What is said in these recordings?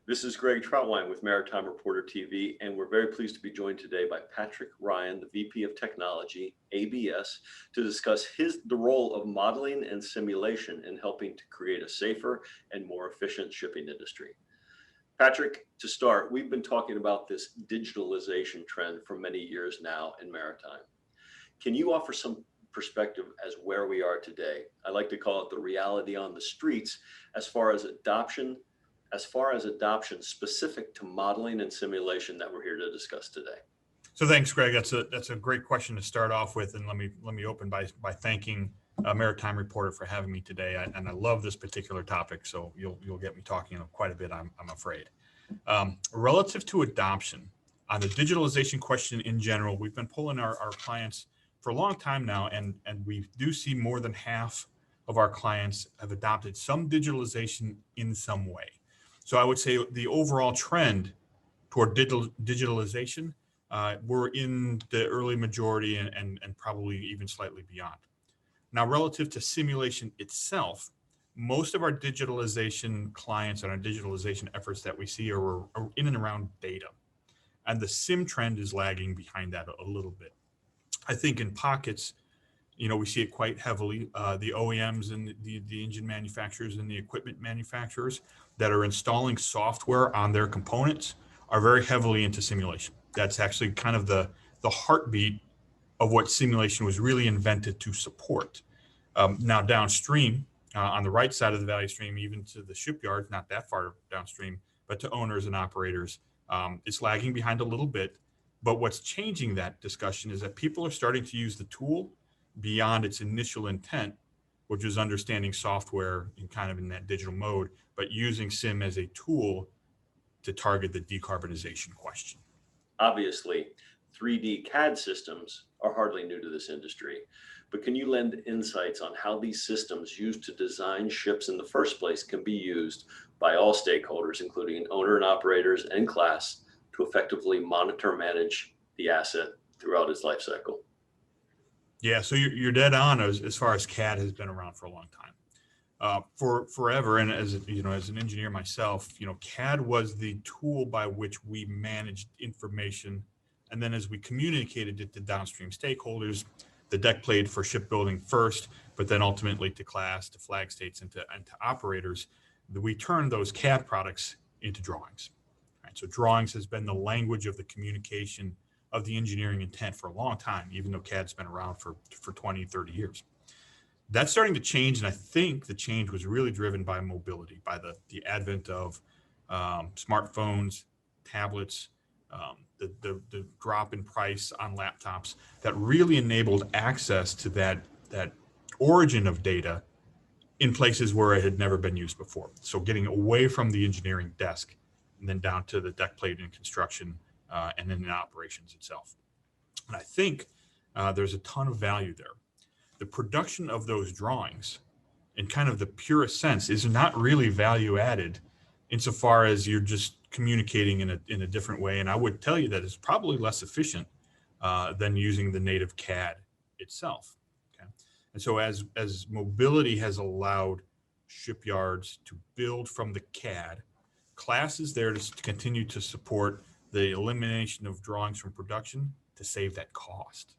This is Greg Troutwine with Maritime Reporter TV, and we're very pleased to be joined today by Patrick Ryan, the VP of Technology, ABS, to discuss the role of modeling and simulation in helping to create a safer and more efficient shipping industry. Patrick, to start, we've been talking about this digitalization trend for many years now in maritime. Can you offer some perspective as where we are today? I like to call it the reality on the streets as far as adoption specific to modeling and simulation that we're here to discuss today. So thanks, Greg. That's a great question to start off with, and let me open by thanking Maritime Reporter for having me today. And I love this particular topic, so you'll get me talking quite a bit, I'm afraid. Relative to adoption, on the digitalization question in general, we've been pulling our clients for a long time now, and we do see more than half of our clients have adopted some digitalization in some way. So I would say the overall trend toward digitalization, we're in the early majority and probably even slightly beyond. Now, relative to simulation itself, most of our digitalization clients and our digitalization efforts that we see are in and around data. And the sim trend is lagging behind that a little bit. I think in pockets, we see it quite heavily. The OEMs and the engine manufacturers and the equipment manufacturers that are installing software on their components are very heavily into simulation. That's actually kind of the heartbeat of what simulation was really invented to support. Now downstream, on the right side of the value stream, even to the shipyards, not that far downstream, but to owners and operators, it's lagging behind a little bit. But what's changing that discussion is that people are starting to use the tool beyond its initial intent, which is understanding software in that digital mode, but using sim as a tool to target the decarbonization question. Obviously, 3D CAD systems are hardly new to this industry, but can you lend insights on how these systems used to design ships in the first place can be used by all stakeholders, including owner and operators and class, to effectively monitor and manage the asset throughout its life cycle? Yeah, so you're dead on as far as CAD has been around for a long time, for forever. And as an engineer myself, CAD was the tool by which we managed information, and then as we communicated it to downstream stakeholders, the deck plate for shipbuilding first, but then ultimately to class, to flag states, and to operators, we turned those CAD products into drawings. Right? So drawings has been the language of the communication of the engineering intent for a long time, even though CAD's been around for 20, 30 years. That's starting to change, and I think the change was really driven by mobility, by the advent of smartphones, tablets, the drop in price on laptops that really enabled access to that origin of data in places where it had never been used before. So getting away from the engineering desk and then down to the deck plate in construction, and then in operations itself. And I think there's a ton of value there. The production of those drawings, in kind of the purest sense, is not really value added insofar as you're just communicating in a different way. And I would tell you that it's probably less efficient than using the native CAD itself. Okay? And so as mobility has allowed shipyards to build from the CAD, class is there to continue to support the elimination of drawings from production to save that cost,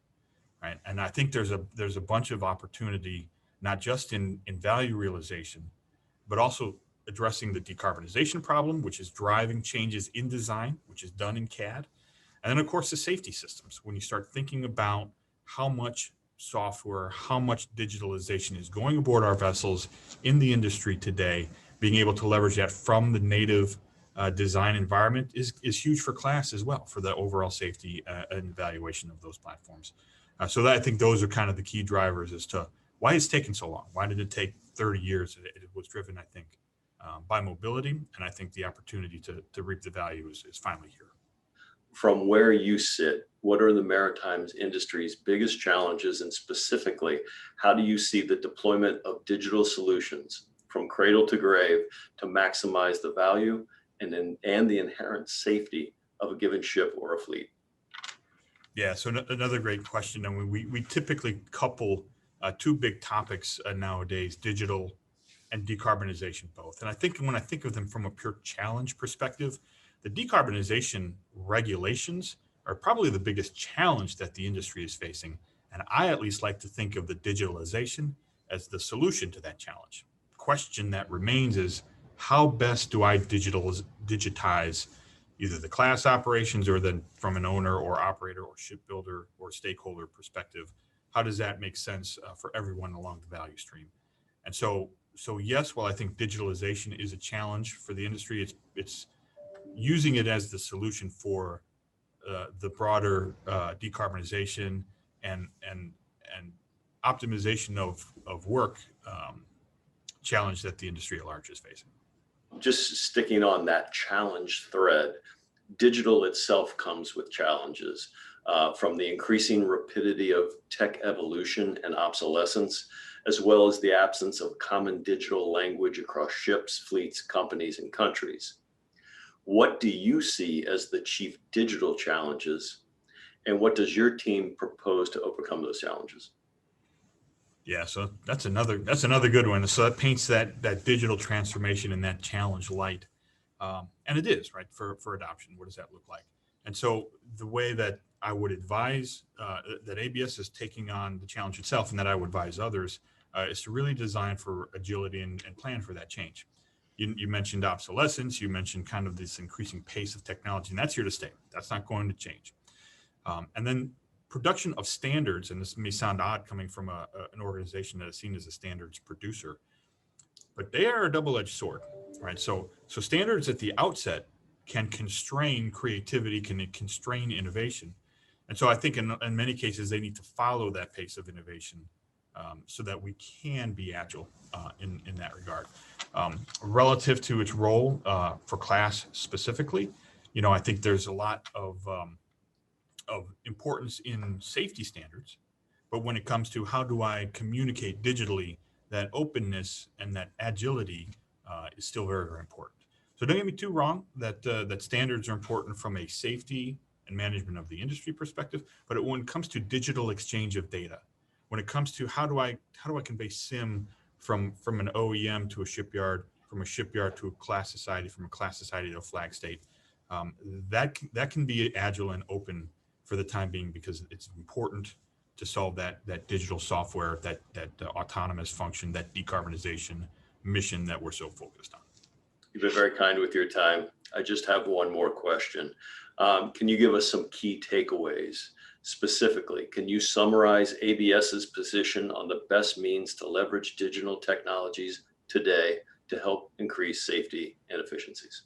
right? And I think there's a bunch of opportunity, not just in value realization, but also addressing the decarbonization problem, which is driving changes in design, which is done in CAD. And then of course the safety systems. When you start thinking about how much software, how much digitalization is going aboard our vessels in the industry today, being able to leverage that from the native design environment is huge for class as well, for the overall safety and evaluation of those platforms. So that, I think those are kind of the key drivers as to why it's taken so long. Why did it take 30 years? It was driven, I think, by mobility, and I think the opportunity to reap the value is finally here. From where you sit, what are the maritime industry's biggest challenges, and specifically, how do you see the deployment of digital solutions from cradle to grave to maximize the value and the inherent safety of a given ship or a fleet? Yeah, so another great question. I mean, we typically couple two big topics nowadays, digital and decarbonization both. And I think when I think of them from a pure challenge perspective, the decarbonization regulations are probably the biggest challenge that the industry is facing. And I at least like to think of the digitalization as the solution to that challenge. The question that remains is, how best do I digitize either the class operations, or then from an owner or operator or shipbuilder or stakeholder perspective, how does that make sense for everyone along the value stream? And so yes, while I think digitalization is a challenge for the industry, it's using it as the solution for the broader decarbonization and optimization of work challenge that the industry at large is facing. Just sticking on that challenge thread, digital itself comes with challenges, from the increasing rapidity of tech evolution and obsolescence, as well as the absence of common digital language across ships, fleets, companies, and countries. What do you see as the chief digital challenges, and what does your team propose to overcome those challenges? Yeah, so that's another good one. So that paints that digital transformation and that challenge light, and it is right for adoption. What does that look like? And so the way that I would advise that ABS is taking on the challenge itself, and that I would advise others, is to really design for agility and plan for that change. You mentioned obsolescence. You mentioned kind of this increasing pace of technology, and that's here to stay. That's not going to change. And then production of standards, and this may sound odd coming from an organization that is seen as a standards producer, but they are a double-edged sword, right? So standards at the outset can constrain creativity, can constrain innovation. And so I think in many cases, they need to follow that pace of innovation so that we can be agile in that regard. Relative to its role for class specifically, I think there's a lot of importance in safety standards, but when it comes to how do I communicate digitally, that openness and that agility is still very, very important. So don't get me too wrong that standards are important from a safety and management of the industry perspective, but when it comes to digital exchange of data, when it comes to how do I convey SIM from an OEM to a shipyard, from a shipyard to a class society, from a class society to a flag state, that can be agile and open for the time being, because it's important to solve that digital software, that autonomous function, that decarbonization mission that we're so focused on. You've been very kind with your time. I just have one more question. Can you give us some key takeaways? Specifically, can you summarize ABS's position on the best means to leverage digital technologies today to help increase safety and efficiencies?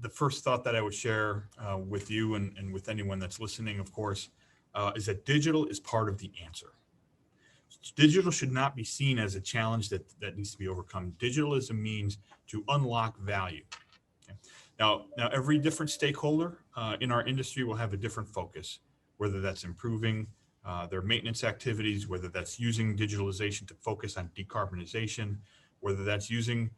The first thought that I would share with you and with anyone that's listening, of course, is that digital is part of the answer. Digital should not be seen as a challenge that needs to be overcome. Digital is a means to unlock value. Okay? Now, every different stakeholder in our industry will have a different focus, whether that's improving their maintenance activities, whether that's using digitalization to focus on decarbonization, whether that's using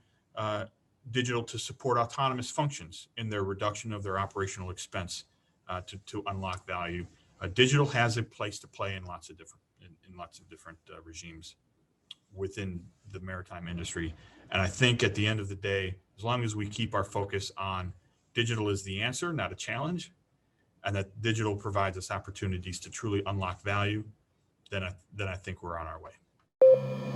digital to support autonomous functions in their reduction of their operational expense to unlock value. Digital has a place to play in lots of different regimes within the maritime industry. And I think at the end of the day, as long as we keep our focus on digital is the answer, not a challenge, and that digital provides us opportunities to truly unlock value, then I think we're on our way.